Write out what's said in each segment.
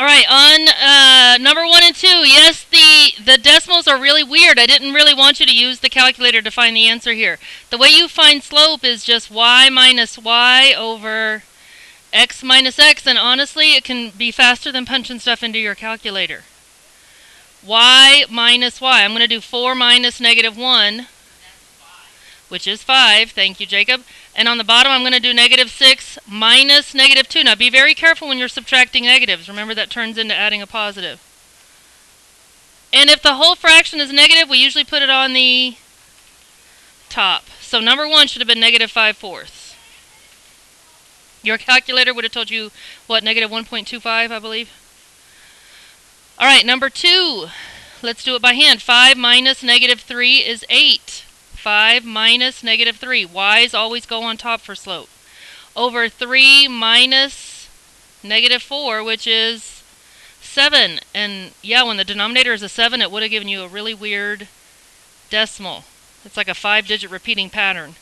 All right, on number 1 and 2, yes, the decimals are really weird. I didn't really want you to use the calculator to find the answer here. The way you find slope is just y minus y over x minus x, and honestly, it can be faster than punching stuff into your calculator. Y minus y. I'm going to do 4 minus negative 1, which is 5. Thank you, Jacob. And on the bottom, I'm going to do negative 6 minus negative 2. Now, be very careful when you're subtracting negatives. Remember, that turns into adding a positive. And if the whole fraction is negative, we usually put it on the top. So number 1 should have been negative 5/4. Your calculator would have told you, what, negative 1.25, I believe? All right, number 2. Let's do it by hand. 5 minus negative 3 is 8. 5 minus negative 3. Y's always go on top for slope. Over 3 minus negative 4, which is 7. And yeah, when the denominator is a 7, it would have given you a really weird decimal. It's like a 5-digit repeating pattern.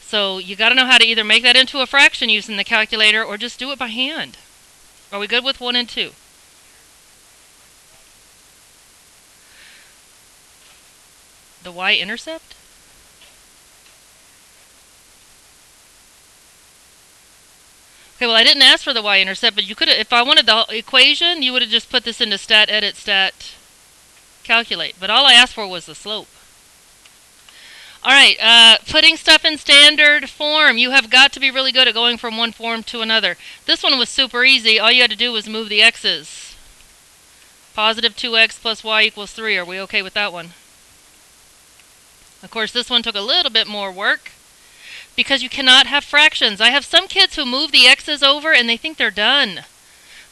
So you got to know how to either make that into a fraction using the calculator or just do it by hand. Are we good with 1 and 2? The y-intercept? Okay, well, I didn't ask for the y-intercept, but you could have, if I wanted the equation, you would have just put this into stat, edit, stat, calculate. But all I asked for was the slope. All right, putting stuff in standard form. You have got to be really good at going from one form to another. This one was super easy. All you had to do was move the x's. Positive 2x plus y equals 3. Are we okay with that one? Of course, this one took a little bit more work, because you cannot have fractions. I have some kids who move the x's over and they think they're done.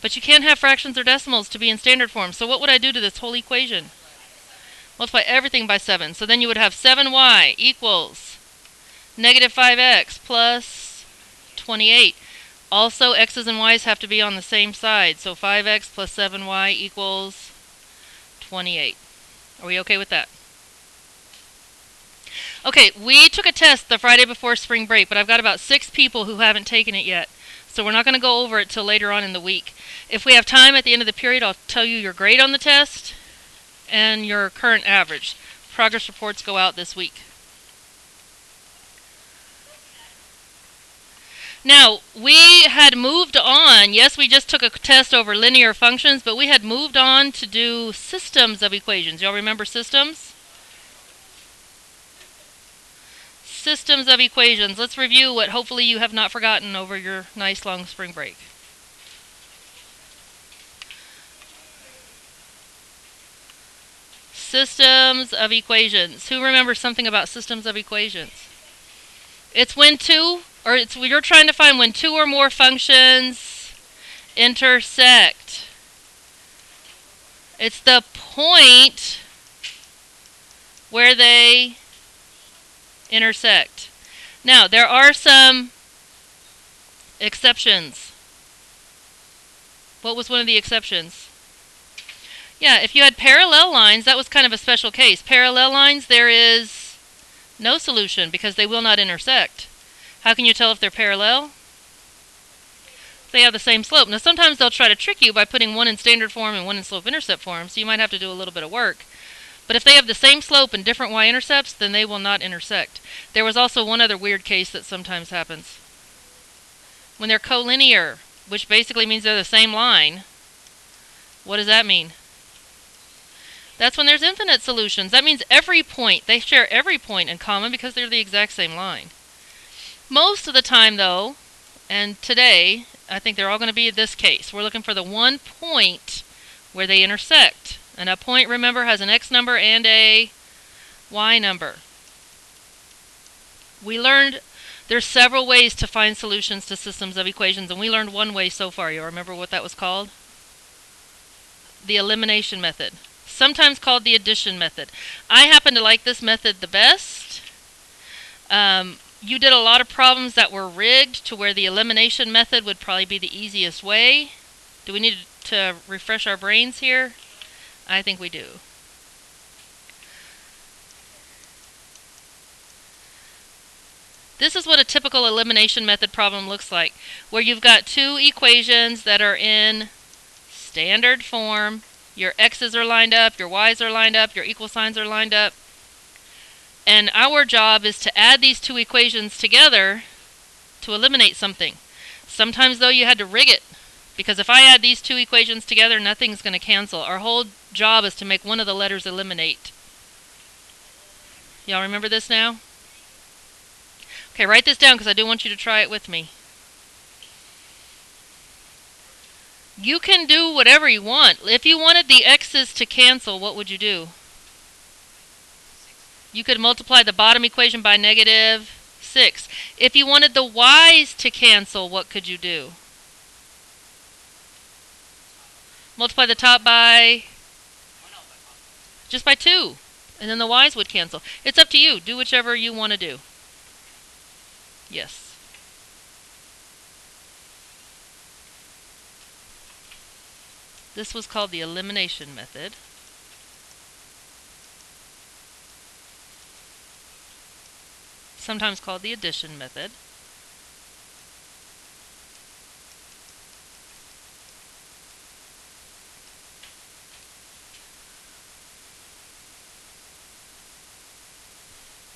But you can't have fractions or decimals to be in standard form. So what would I do to this whole equation? Multiply everything by 7. So then you would have 7y equals negative 5x plus 28. Also, x's and y's have to be on the same side. So 5x plus 7y equals 28. Are we okay with that? Okay, we took a test the Friday before spring break, but I've got about 6 people who haven't taken it yet. So we're not going to go over it till later on in the week. If we have time at the end of the period, I'll tell you your grade on the test and your current average. Progress reports go out this week. Now, we had moved on. Yes, we just took a test over linear functions, but we had moved on to do systems of equations. Y'all remember systems? Systems of equations. Let's review what hopefully you have not forgotten over your nice long spring break. Systems of equations. Who remembers something about systems of equations? It's when you're trying to find when 2 or more functions intersect. It's the point where they intersect. Now, there are some exceptions. What was one of the exceptions? Yeah, if you had parallel lines, that was kind of a special case. Parallel lines, there is no solution because they will not intersect. How can you tell if they're parallel? They have the same slope. Now, sometimes they'll try to trick you by putting one in standard form and one in slope-intercept form, so you might have to do a little bit of work. But if they have the same slope and different y-intercepts, then they will not intersect. There was also one other weird case that sometimes happens. When they're collinear, which basically means they're the same line, what does that mean? That's when there's infinite solutions. That means every point, they share every point in common because they're the exact same line. Most of the time, though, and today, I think they're all going to be this case. We're looking for the one point where they intersect. And a point, remember, has an x number and a y number. We learned there's several ways to find solutions to systems of equations, and we learned one way so far. You remember what that was called? The elimination method. Sometimes called the addition method. I happen to like this method the best. You did a lot of problems that were rigged to where the elimination method would probably be the easiest way. Do we need to refresh our brains here? I think we do. This is what a typical elimination method problem looks like, where you've got 2 equations that are in standard form. Your x's are lined up, your y's are lined up, your equal signs are lined up. And our job is to add these two equations together to eliminate something. Sometimes, though, you had to rig it, because if I add these two equations together, nothing's going to cancel. Our whole job is to make one of the letters eliminate. Y'all remember this now? Okay, write this down because I do want you to try it with me. You can do whatever you want. If you wanted the x's to cancel, what would you do? You could multiply the bottom equation by negative 6. If you wanted the y's to cancel, what could you do? Multiply the top by? Just by 2. And then the y's would cancel. It's up to you. Do whichever you want to do. Yes. This was called the elimination method. Sometimes called the addition method.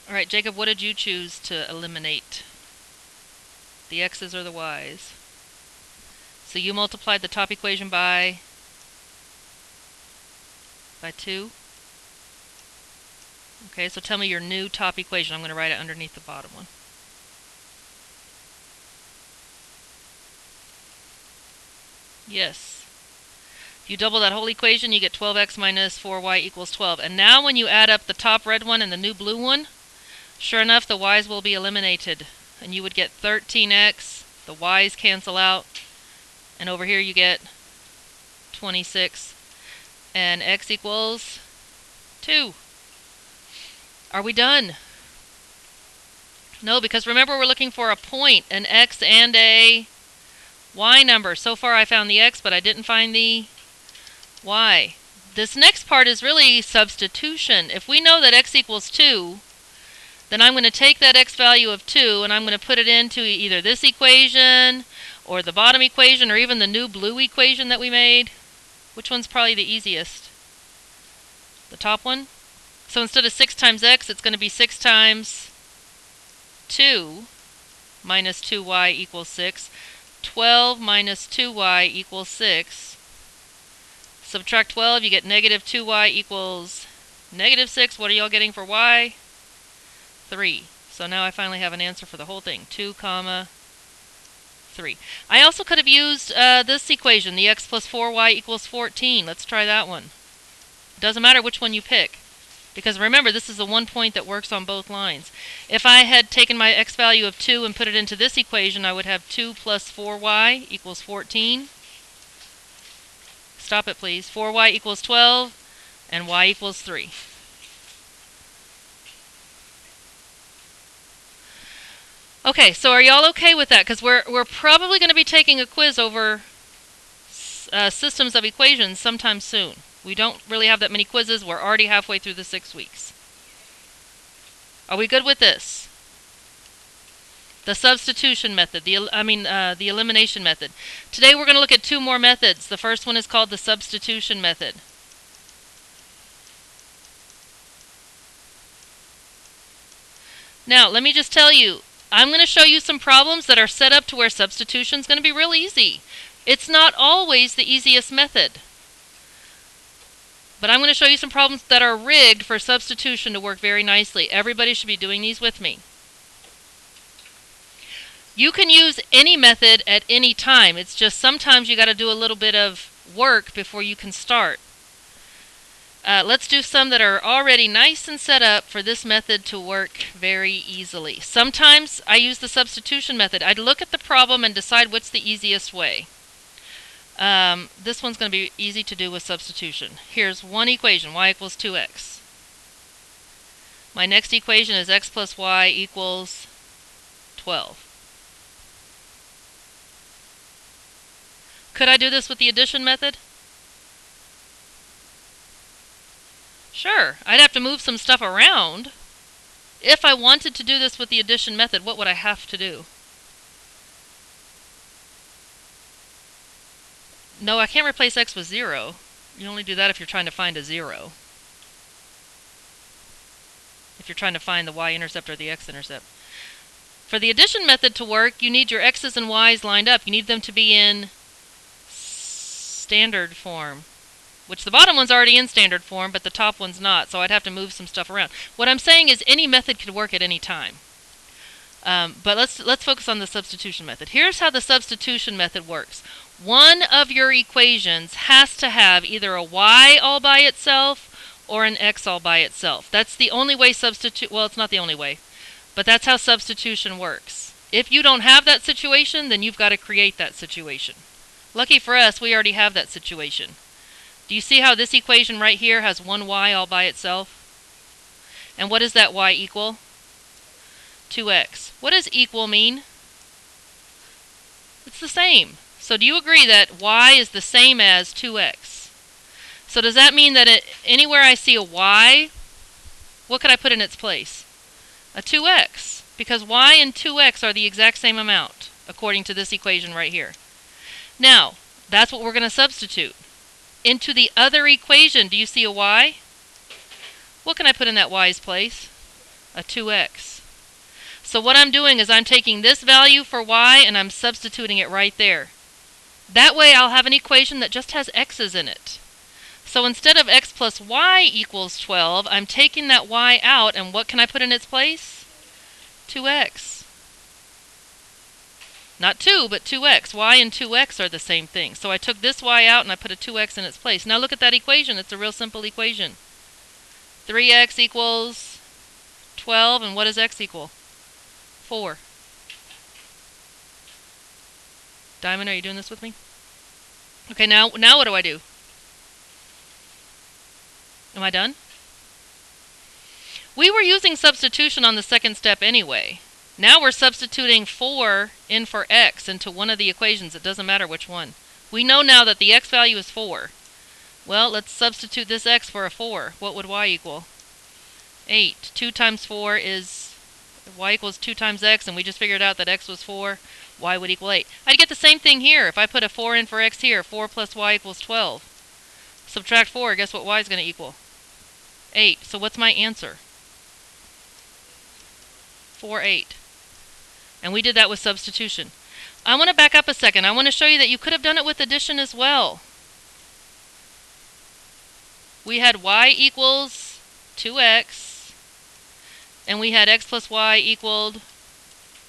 Alright, Jacob, what did you choose to eliminate? The x's or the y's? So you multiplied the top equation by 2? Okay, so tell me your new top equation. I'm going to write it underneath the bottom one. Yes. If you double that whole equation, you get 12x minus 4y equals 12. And now when you add up the top red one and the new blue one, sure enough, the y's will be eliminated. And you would get 13x. The y's cancel out. And over here you get 26. And x equals 2. Are we done? No, because remember we're looking for a point, an x and a y number. So far I found the x, but I didn't find the y. This next part is really substitution. If we know that x equals 2, then I'm going to take that x value of 2 and I'm going to put it into either this equation or the bottom equation or even the new blue equation that we made. Which one's probably the easiest? The top one? So instead of 6 times x, it's going to be 6 times 2 minus 2y equals 6. 12 minus 2y equals 6. Subtract 12, you get negative 2y equals negative 6. What are y'all getting for y? 3. So now I finally have an answer for the whole thing. 2 comma 3. I also could have used this equation, the x plus 4y equals 14. Let's try that one. It doesn't matter which one you pick. Because remember, this is the one point that works on both lines. If I had taken my x value of 2 and put it into this equation, I would have 2 plus 4y equals 14. Stop it, please. 4y equals 12, and y equals 3. Okay, so are y'all okay with that? Because we're probably going to be taking a quiz over systems of equations sometime soon. We don't really have that many quizzes. We're already halfway through the 6 weeks. Are we good with this? The substitution method, the elimination method. Today we're going to look at 2 more methods. The first one is called the substitution method. Now, let me just tell you, I'm going to show you some problems that are set up to where substitution is going to be real easy. It's not always the easiest method. But I'm going to show you some problems that are rigged for substitution to work very nicely. Everybody should be doing these with me. You can use any method at any time. It's just sometimes you got to do a little bit of work before you can start. Let's do some that are already nice and set up for this method to work very easily. Sometimes I use the substitution method. I'd look at the problem and decide what's the easiest way. This one's going to be easy to do with substitution. Here's one equation, y equals 2x. My next equation is x plus y equals 12. Could I do this with the addition method? Sure, I'd have to move some stuff around. If I wanted to do this with the addition method, what would I have to do? No, I can't replace x with 0. You only do that if you're trying to find a 0. If you're trying to find the y-intercept or the x-intercept. For the addition method to work, you need your x's and y's lined up. You need them to be in standard form, which the bottom one's already in standard form, but the top one's not, so I'd have to move some stuff around. What I'm saying is any method could work at any time. But let's focus on the substitution method. Here's how the substitution method works. One of your equations has to have either a y all by itself or an x all by itself. That's the only way well, it's not the only way, but that's how substitution works. If you don't have that situation, then you've got to create that situation. Lucky for us, we already have that situation. Do you see how this equation right here has one y all by itself? And what does that y equal? 2x. What does equal mean? It's the same. So do you agree that y is the same as 2x? So does that mean that anywhere I see a y, what could I put in its place? A 2x. Because y and 2x are the exact same amount, according to this equation right here. Now, that's what we're going to substitute. Into the other equation, do you see a y? What can I put in that y's place? A 2x. So what I'm doing is I'm taking this value for y and I'm substituting it right there. That way I'll have an equation that just has x's in it. So instead of x plus y equals 12, I'm taking that y out, and what can I put in its place? 2x. Not 2, but 2x. Y and 2x are the same thing. So I took this y out and I put a 2x in its place. Now look at that equation. It's a real simple equation. 3x equals 12, and what does x equal? 4. Diamond, are you doing this with me? Okay, now what do I do? Am I done? We were using substitution on the second step anyway. Now we're substituting 4 in for x into one of the equations. It doesn't matter which one. We know now that the x value is 4. Well, let's substitute this x for a 4. What would y equal? 8. 2 times 4 is y equals 2 times x, and we just figured out that x was 4. Y would equal 8. I'd get the same thing here. If I put a 4 in for x here, 4 plus y equals 12. Subtract 4, guess what y is going to equal? 8. So what's my answer? 4, 8. And we did that with substitution. I want to back up a second. I want to show you that you could have done it with addition as well. We had y equals 2x, and we had x plus y equaled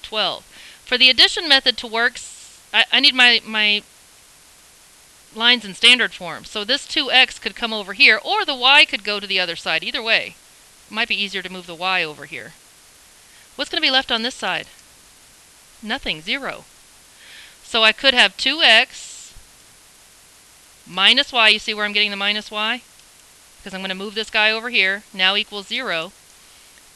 12. For the addition method to work, I need my lines in standard form. So this 2x could come over here, or the y could go to the other side. Either way, it might be easier to move the y over here. What's going to be left on this side? Nothing, 0. So I could have 2x minus y. You see where I'm getting the minus y? Because I'm going to move this guy over here. Now equals 0.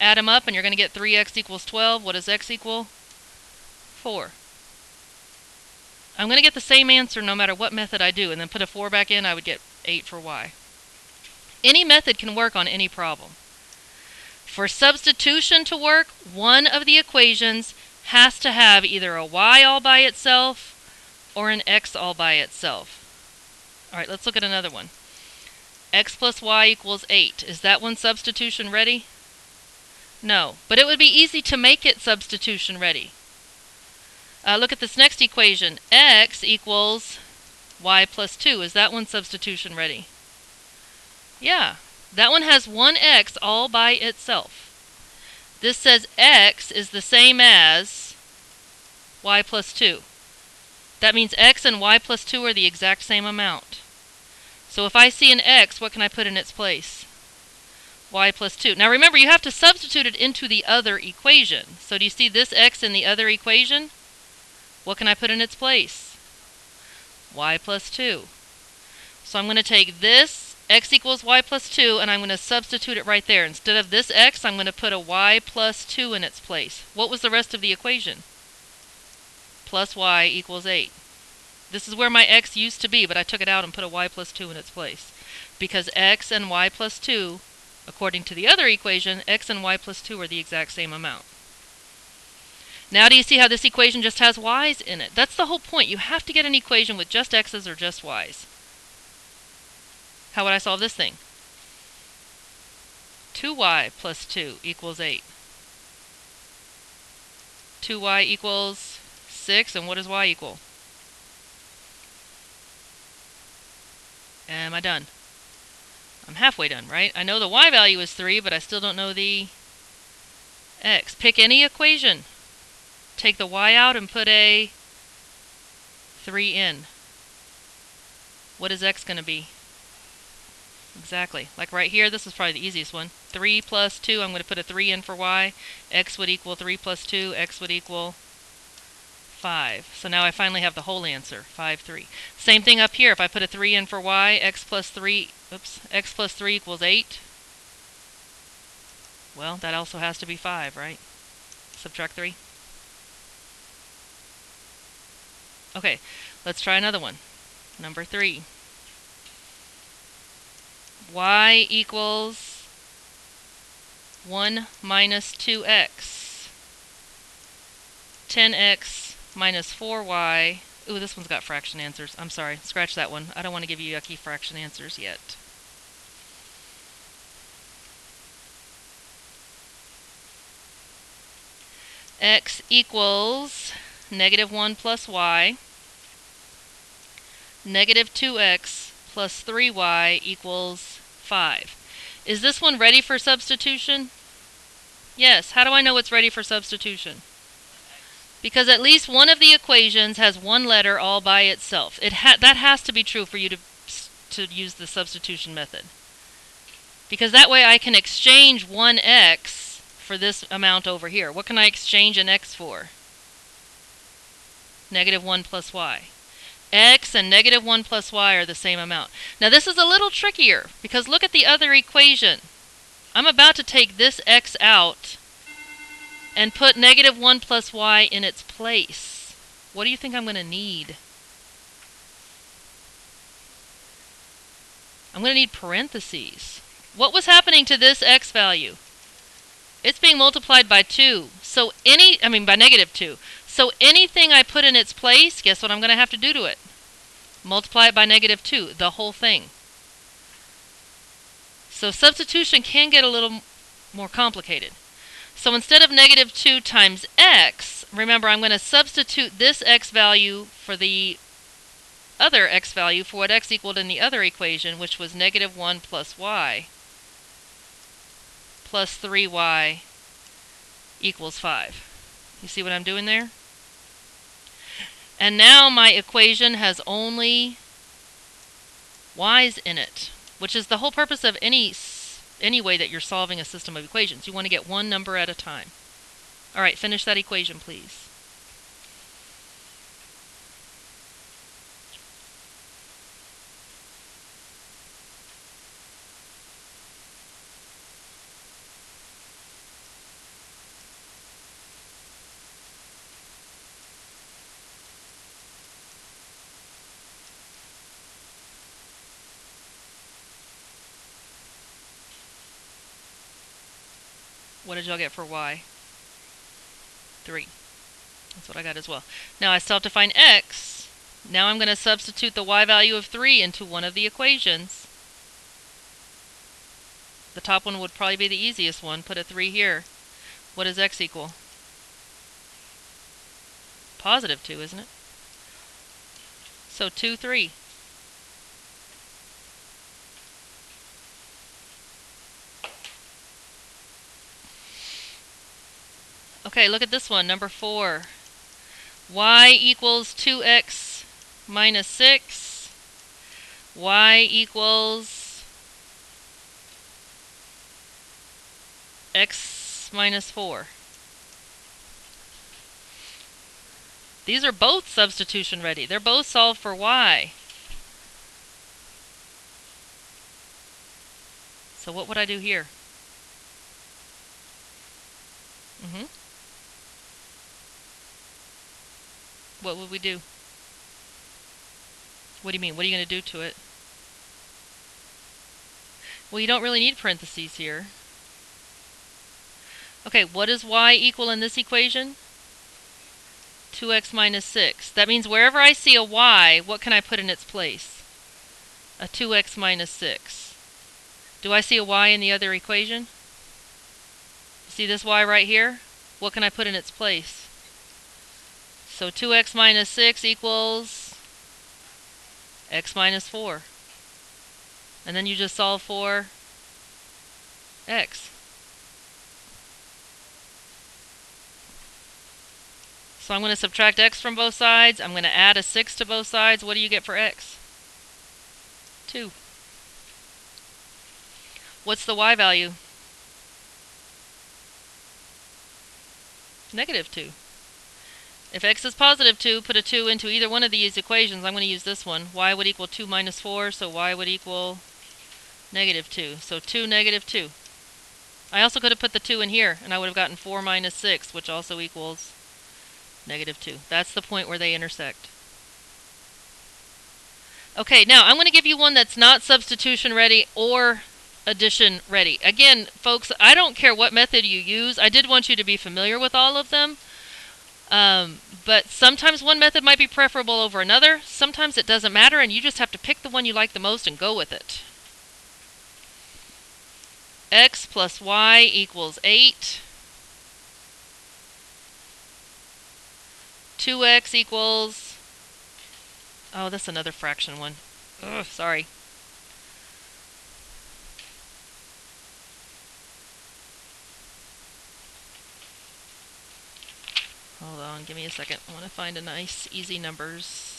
Add them up and you're going to get 3x equals 12. What does x equal? 4. I'm going to get the same answer no matter what method I do, and then put a 4 back in, I would get 8 for y. Any method can work on any problem. For substitution to work, one of the equations has to have either a y all by itself or an x all by itself. Alright, let's look at another one. X plus y equals 8. Is that one substitution ready? No, but it would be easy to make it substitution ready. Look at this next equation. X equals y plus 2. Is that one substitution ready? Yeah, that one has one x all by itself. This says x is the same as y plus 2. That means x and y plus 2 are the exact same amount. So if I see an x, what can I put in its place? Y plus 2. Now remember, you have to substitute it into the other equation. So do you see this x in the other equation? What can I put in its place? Y plus 2. So I'm going to take this x equals y plus 2, and I'm going to substitute it right there. Instead of this x, I'm going to put a y plus 2 in its place. What was the rest of the equation? Plus y equals 8. This is where my x used to be, but I took it out and put a y plus 2 in its place. Because x and y plus 2, according to the other equation, x and y plus 2 are the exact same amount. Now do you see how this equation just has y's in it? That's the whole point. You have to get an equation with just x's or just y's. How would I solve this thing? 2y plus 2 equals 8. 2y equals 6, and what does y equal? Am I done? I'm halfway done, right? I know the y value is 3, but I still don't know the x. Pick any equation. Take the y out and put a 3 in. What is x going to be? Exactly. Like right here, this is probably the easiest one. 3 plus 2, I'm going to put a 3 in for y. X would equal 3 plus 2. X would equal 5. So now I finally have the whole answer, 5, 3. Same thing up here. If I put a 3 in for y, x plus 3 equals 8. Well, that also has to be 5, right? Subtract 3. Okay, let's try another one. Number 3. Y equals 1 minus 2x. 10x minus 4y. Ooh, this one's got fraction answers. I'm sorry, scratch that one. I don't want to give you yucky fraction answers yet. X equals negative 1 plus y. Negative 2x plus 3y equals 5. Is this one ready for substitution? Yes. How do I know it's ready for substitution? Because at least one of the equations has one letter all by itself. That has to be true for you to use the substitution method. Because that way I can exchange one x for this amount over here. What can I exchange an x for? Negative 1 plus y. X and negative 1 plus y are the same amount. Now this is a little trickier because look at the other equation. I'm about to take this x out and put negative 1 plus y in its place. What do you think I'm going to need? I'm going to need parentheses. What was happening to this x value? It's being multiplied by 2. By negative 2. So anything I put in its place, guess what I'm going to have to do to it? Multiply it by negative 2, the whole thing. So substitution can get a little more complicated. So instead of negative 2 times x, remember I'm going to substitute this x value for the other x value for what x equaled in the other equation, which was negative 1 plus y plus 3y equals 5. You see what I'm doing there? And now my equation has only y's in it, which is the whole purpose of any way that you're solving a system of equations. You want to get one number at a time. All right, finish that equation, please. What did y'all get for y? 3. That's what I got as well. Now I still have to find x. Now I'm going to substitute the y value of 3 into one of the equations. The top one would probably be the easiest one. Put a 3 here. What does x equal? Positive 2, isn't it? So 2, 3. Okay, look at this one, number 4. Y equals 2x minus 6. Y equals x minus 4. These are both substitution ready. They're both solved for y. So what would I do here? What would we do? What do you mean? What are you going to do to it? Well, you don't really need parentheses here. Okay, what does y equal in this equation? 2x minus 6. That means wherever I see a y, what can I put in its place? A 2x minus 6. Do I see a y in the other equation? See this y right here? What can I put in its place? So 2x minus 6 equals x minus 4. And then you just solve for x. So I'm going to subtract x from both sides. I'm going to add a 6 to both sides. What do you get for x? 2. What's the y value? Negative 2. If x is positive 2, put a 2 into either one of these equations. I'm going to use this one. Y would equal 2 minus 4, so y would equal negative 2. So 2, negative 2. I also could have put the 2 in here, and I would have gotten 4 minus 6, which also equals negative 2. That's the point where they intersect. Okay, now I'm going to give you one that's not substitution ready or addition ready. Again, folks, I don't care what method you use. I did want you to be familiar with all of them. But sometimes one method might be preferable over another. Sometimes it doesn't matter, and you just have to pick the one you like the most and go with it. X plus y equals 8. 2x equals... Oh, that's another fraction one. Ugh, sorry. Hold on, give me a second. I want to find a nice, easy numbers.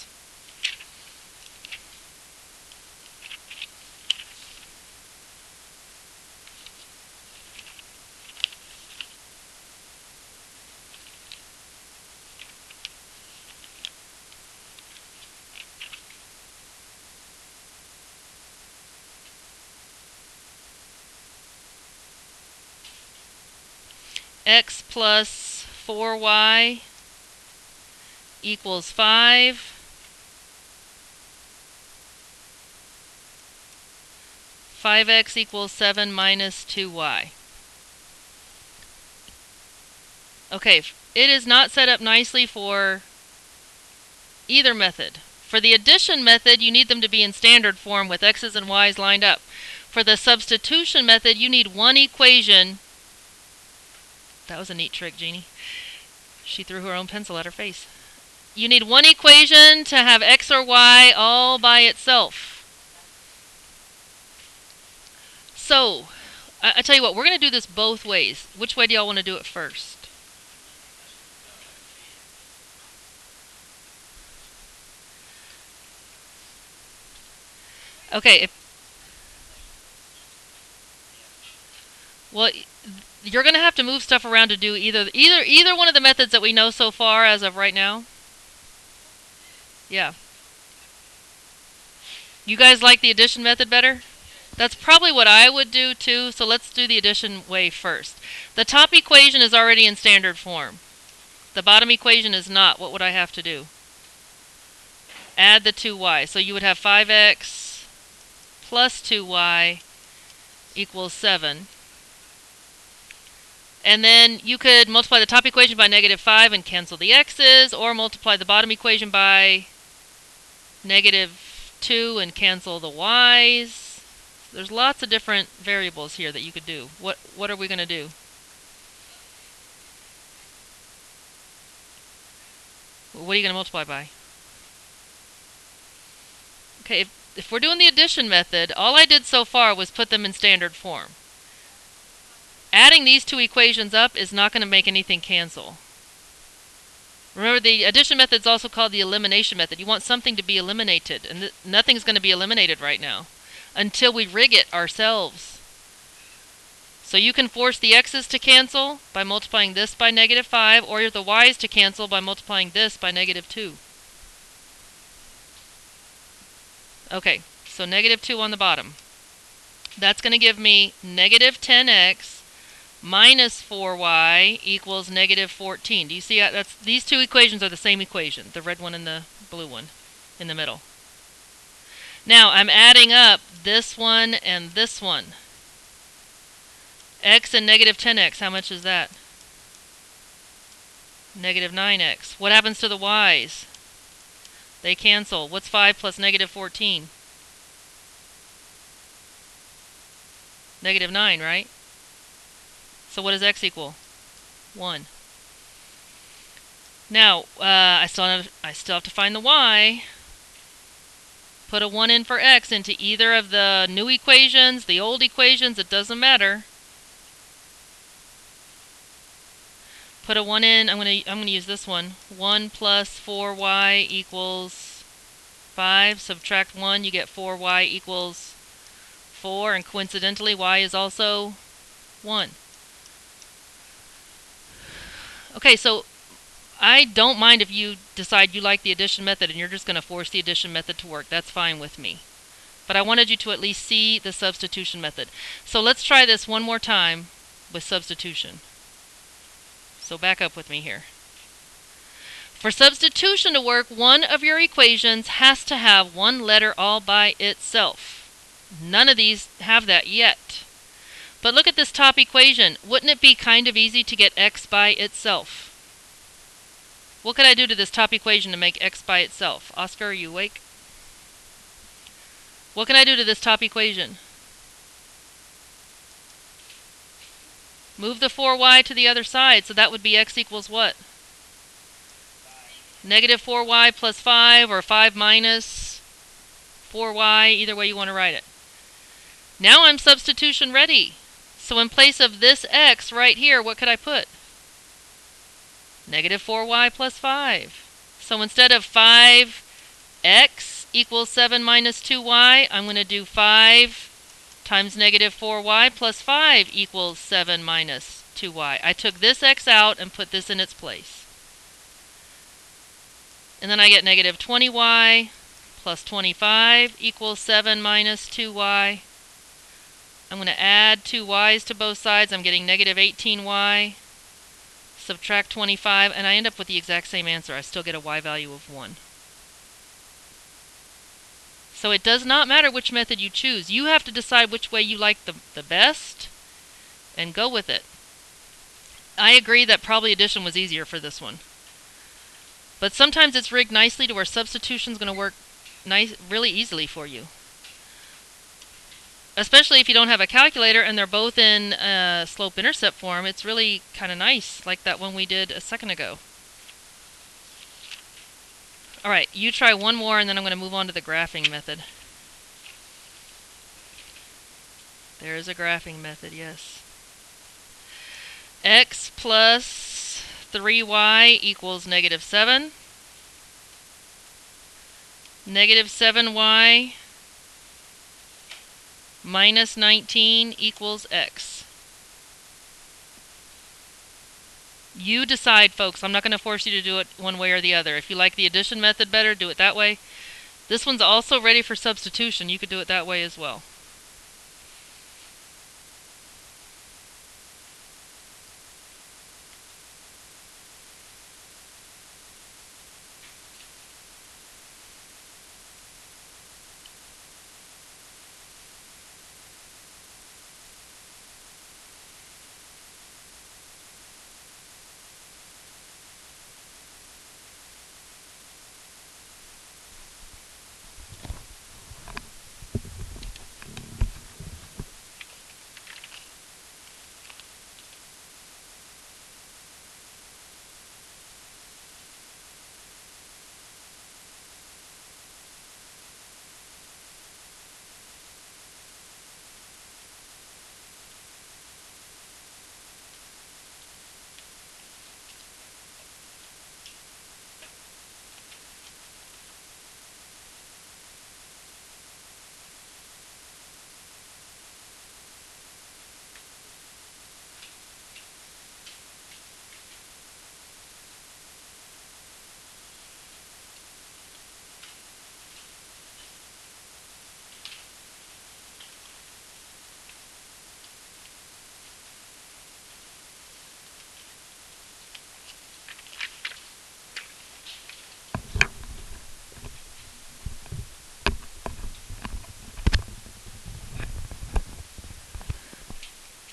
X plus 4y equals 5. 5x equals 7 minus 2y. Okay, it is not set up nicely for either method. For the addition method, you need them to be in standard form with x's and y's lined up. For the substitution method, you need one equation. That was a neat trick, Jeannie. She threw her own pencil at her face. You need one equation to have x or y all by itself. So, I tell you what, we're going to do this both ways. Which way do y'all want to do it first? Okay. Well, you're going to have to move stuff around to do either one of the methods that we know so far as of right now. Yeah. You guys like the addition method better? That's probably what I would do too, so let's do the addition way first. The top equation is already in standard form. The bottom equation is not. What would I have to do? Add the 2y. So you would have 5x plus 2y equals 7. And then you could multiply the top equation by negative 5 and cancel the x's, or multiply the bottom equation by negative 2 and cancel the y's. There's lots of different variables here that you could do. What are we going to do? What are you going to multiply by? Okay, if we're doing the addition method, all I did so far was put them in standard form. Adding these two equations up is not going to make anything cancel. Remember, the addition method is also called the elimination method. You want something to be eliminated, and nothing's going to be eliminated right now until we rig it ourselves. So you can force the x's to cancel by multiplying this by negative 5, or the y's to cancel by multiplying this by negative 2. Okay, so negative 2 on the bottom. That's going to give me negative 10x minus 4y equals negative 14. Do you see that? These two equations are the same equation, the red one and the blue one in the middle. Now I'm adding up this one and this one. X and negative 10x, how much is that? Negative 9x. What happens to the y's? They cancel. What's 5 plus negative 14? Negative 9, right? So what does x equal? 1. Now, I still have to find the y. Put a 1 in for x into either of the new equations, the old equations, it doesn't matter. Put a 1 in, I'm gonna use this one. 1 plus 4y equals 5. Subtract 1, you get 4y equals 4, and coincidentally y is also 1. Okay, so I don't mind if you decide you like the addition method and you're just going to force the addition method to work. That's fine with me. But I wanted you to at least see the substitution method. So let's try this one more time with substitution. So back up with me here. For substitution to work, one of your equations has to have one letter all by itself. None of these have that yet. But look at this top equation. Wouldn't it be kind of easy to get x by itself? What could I do to this top equation to make x by itself? Oscar, are you awake? What can I do to this top equation? Move the 4y to the other side, so that would be x equals what? Negative 4y plus 5, or 5 minus 4y, either way you want to write it. Now I'm substitution ready. So in place of this x right here, what could I put? Negative 4y plus 5. So instead of 5x equals 7 minus 2y, I'm going to do 5 times negative 4y plus 5 equals 7 minus 2y. I took this x out and put this in its place. And then I get negative 20y plus 25 equals 7 minus 2y. I'm going to add 2 y's to both sides. I'm getting negative 18y. Subtract 25, and I end up with the exact same answer. I still get a y value of 1. So it does not matter which method you choose. You have to decide which way you like the best and go with it. I agree that probably addition was easier for this one. But sometimes it's rigged nicely to where substitution is going to work really easily for you. Especially if you don't have a calculator and they're both in slope-intercept form, it's really kind of nice, like that one we did a second ago. Alright, you try one more and then I'm going to move on to the graphing method. There is a graphing method, yes. X plus 3y equals negative 7. Negative 7y minus 19 equals x. You decide, folks. I'm not going to force you to do it one way or the other. If you like the addition method better, do it that way. This one's also ready for substitution. You could do it that way as well.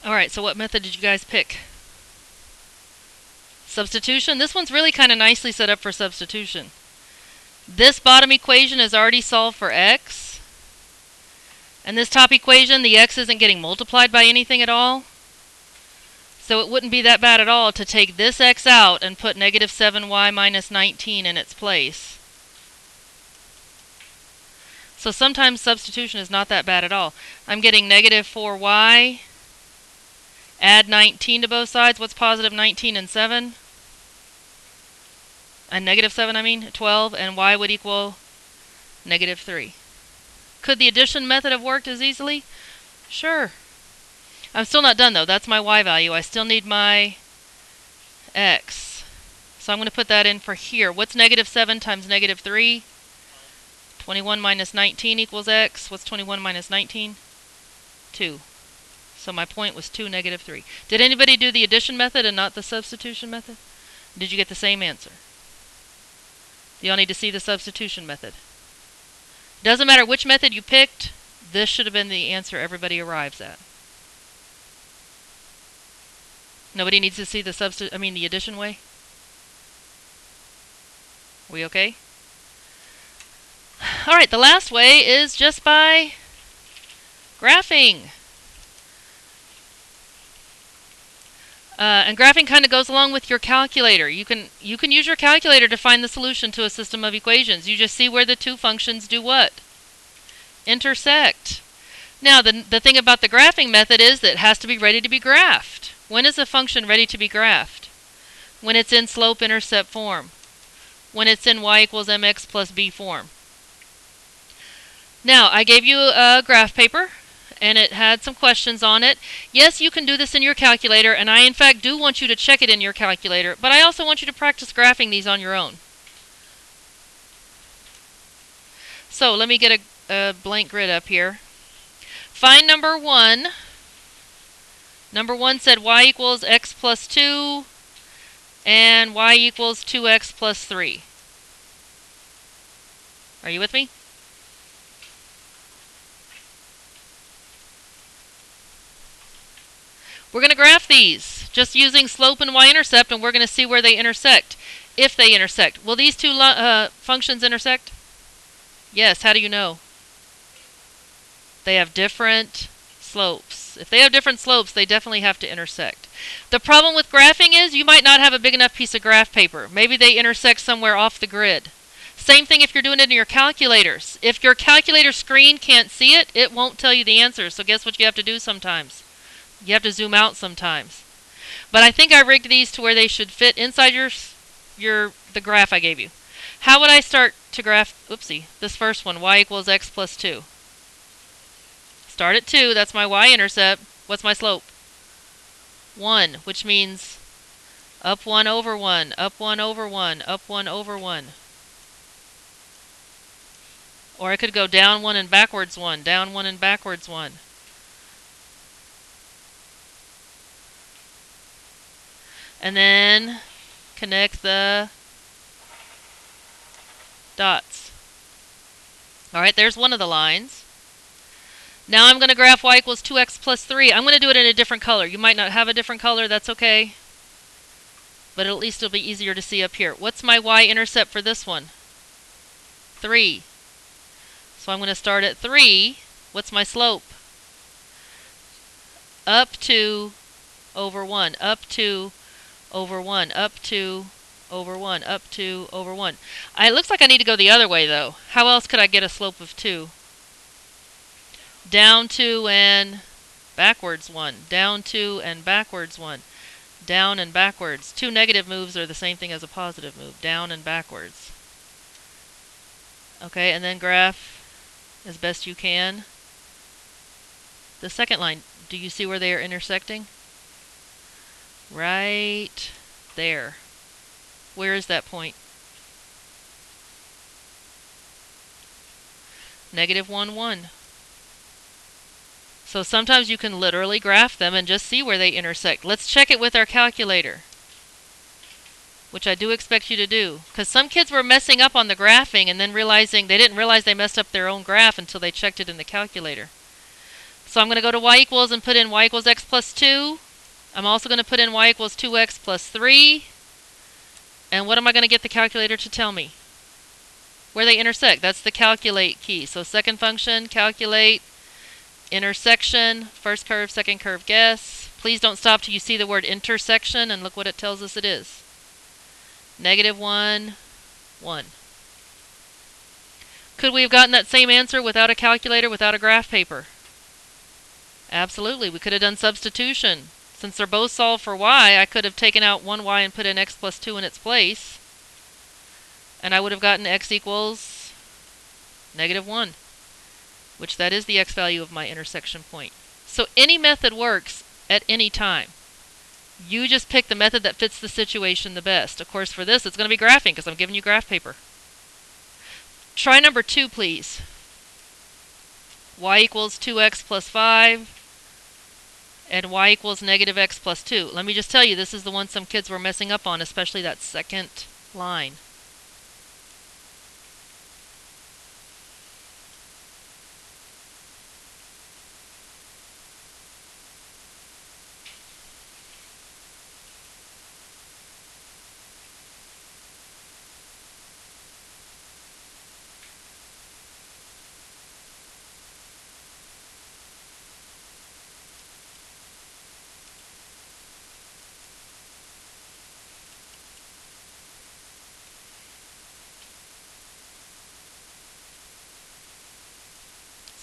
Alright, so what method did you guys pick? Substitution. This one's really kind of nicely set up for substitution. This bottom equation is already solved for x. And this top equation, the x isn't getting multiplied by anything at all. So it wouldn't be that bad at all to take this x out and put negative 7y minus 19 in its place. So sometimes substitution is not that bad at all. I'm getting negative 4y. Add 19 to both sides. What's positive 19 and 7? And negative 7, I mean, 12. And y would equal negative 3. Could the addition method have worked as easily? Sure. I'm still not done, though. That's my y value. I still need my x. So I'm going to put that in for here. What's negative 7 times negative 3? 21 minus 19 equals x. What's 21 minus 19? 2. So my point was 2, negative 3. Did anybody do the addition method and not the substitution method? Did you get the same answer? You all need to see the substitution method. Doesn't matter which method you picked, this should have been the answer everybody arrives at. Nobody needs to see the addition way? We okay? Alright, the last way is just by graphing. And graphing kind of goes along with your calculator. You can use your calculator to find the solution to a system of equations. You just see where the two functions do what? Intersect. Now, the thing about the graphing method is that it has to be ready to be graphed. When is a function ready to be graphed? When it's in slope-intercept form. When it's in y equals mx plus b form. Now, I gave you a graph paper, and it had some questions on it. Yes, you can do this in your calculator, and I, in fact, do want you to check it in your calculator, but I also want you to practice graphing these on your own. So, let me get a blank grid up here. Find number 1. Number 1 said y equals x plus 2, and y equals 2x plus 3. Are you with me? We're going to graph these, just using slope and y-intercept, and we're going to see where they intersect, if they intersect. Will these two functions intersect? Yes, how do you know? They have different slopes. If they have different slopes, they definitely have to intersect. The problem with graphing is you might not have a big enough piece of graph paper. Maybe they intersect somewhere off the grid. Same thing if you're doing it in your calculators. If your calculator screen can't see it, it won't tell you the answer. So guess what you have to do sometimes? You have to zoom out sometimes. But I think I rigged these to where they should fit inside the graph I gave you. How would I start to graph, this first one, y equals x plus 2. Start at 2, that's my y-intercept. What's my slope? 1, which means up 1 over 1, up 1 over 1, up 1 over 1. Or I could go down 1 and backwards 1, down 1 and backwards 1. And then connect the dots. Alright, there's one of the lines. Now I'm going to graph y equals 2x plus 3. I'm going to do it in a different color. You might not have a different color, that's okay. But at least it'll be easier to see up here. What's my y-intercept for this one? 3. So I'm going to start at 3. What's my slope? Up 2 over 1, up 2 over 1, up 2 over 1, up 2 over 1. It looks like I need to go the other way, though. How else could I get a slope of 2? Down 2 and backwards 1. Down 2 and backwards 1. Down and backwards. 2 negative moves are the same thing as a positive move. Down and backwards. Okay, and then graph as best you can. The second line, do you see where they are intersecting? Right there. Where is that point? Negative 1, 1. So sometimes you can literally graph them and just see where they intersect. Let's check it with our calculator, which I do expect you to do. Because some kids were messing up on the graphing and then realizing they didn't realize they messed up their own graph until they checked it in the calculator. So I'm going to go to y equals and put in y equals x plus 2. I'm also going to put in y equals 2x plus 3. And what am I going to get the calculator to tell me? Where they intersect. That's the calculate key. So second function, calculate, intersection, first curve, second curve, guess. Please don't stop till you see the word intersection, and look what it tells us it is. -1, 1. Could we have gotten that same answer without a calculator, without a graph paper? Absolutely. We could have done substitution. Since they're both solved for y, I could have taken out one y and put in x plus 2 in its place. And I would have gotten x equals -1, which that is the x value of my intersection point. So any method works at any time. You just pick the method that fits the situation the best. Of course, for this, it's going to be graphing because I'm giving you graph paper. Try number 2, please. Y equals 2x plus 5, and y equals -x plus 2. Let me just tell you, this is the one some kids were messing up on, especially that second line.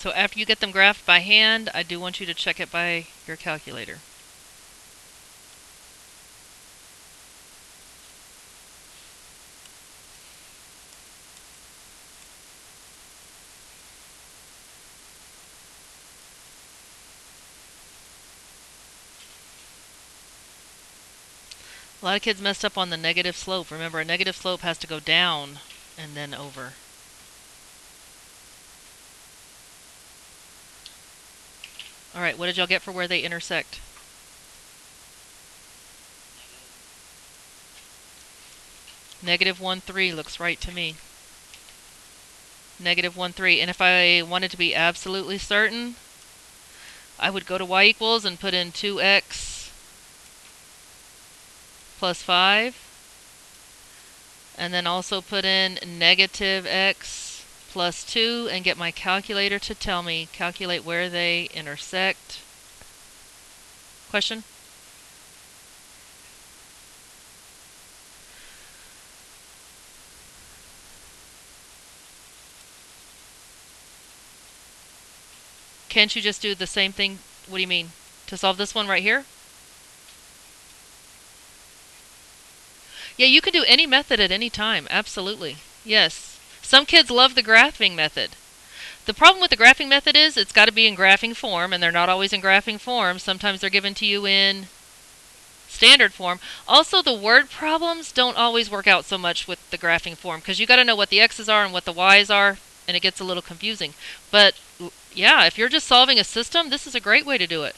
So after you get them graphed by hand, I do want you to check it by your calculator. A lot of kids messed up on the negative slope. Remember, a negative slope has to go down and then over. Alright, what did y'all get for where they intersect? -1, 3 looks right to me. -1, 3. And if I wanted to be absolutely certain, I would go to y equals and put in 2x plus 5. And then also put in -x plus 2 and get my calculator to tell me, calculate where they intersect. Question? Can't you just do the same thing? What do you mean? To solve this one right here? Yeah, you can do any method at any time. Absolutely. Yes. Some kids love the graphing method. The problem with the graphing method is it's got to be in graphing form, and they're not always in graphing form. Sometimes they're given to you in standard form. Also, the word problems don't always work out so much with the graphing form because you got to know what the x's are and what the y's are, and it gets a little confusing. But yeah, if you're just solving a system, this is a great way to do it.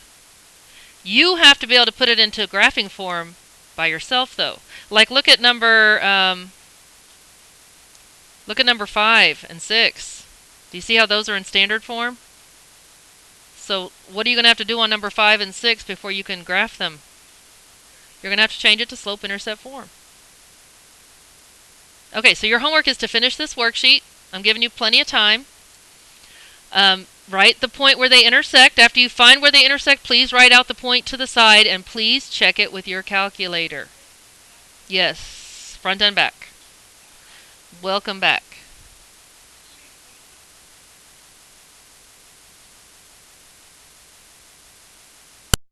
You have to be able to put it into graphing form by yourself, though. Like, look at number 5 and 6. Do you see how those are in standard form? So what are you going to have to do on number 5 and 6 before you can graph them? You're going to have to change it to slope-intercept form. Okay, so your homework is to finish this worksheet. I'm giving you plenty of time. Write the point where they intersect. After you find where they intersect, please write out the point to the side, and please check it with your calculator. Yes, front and back. Welcome back.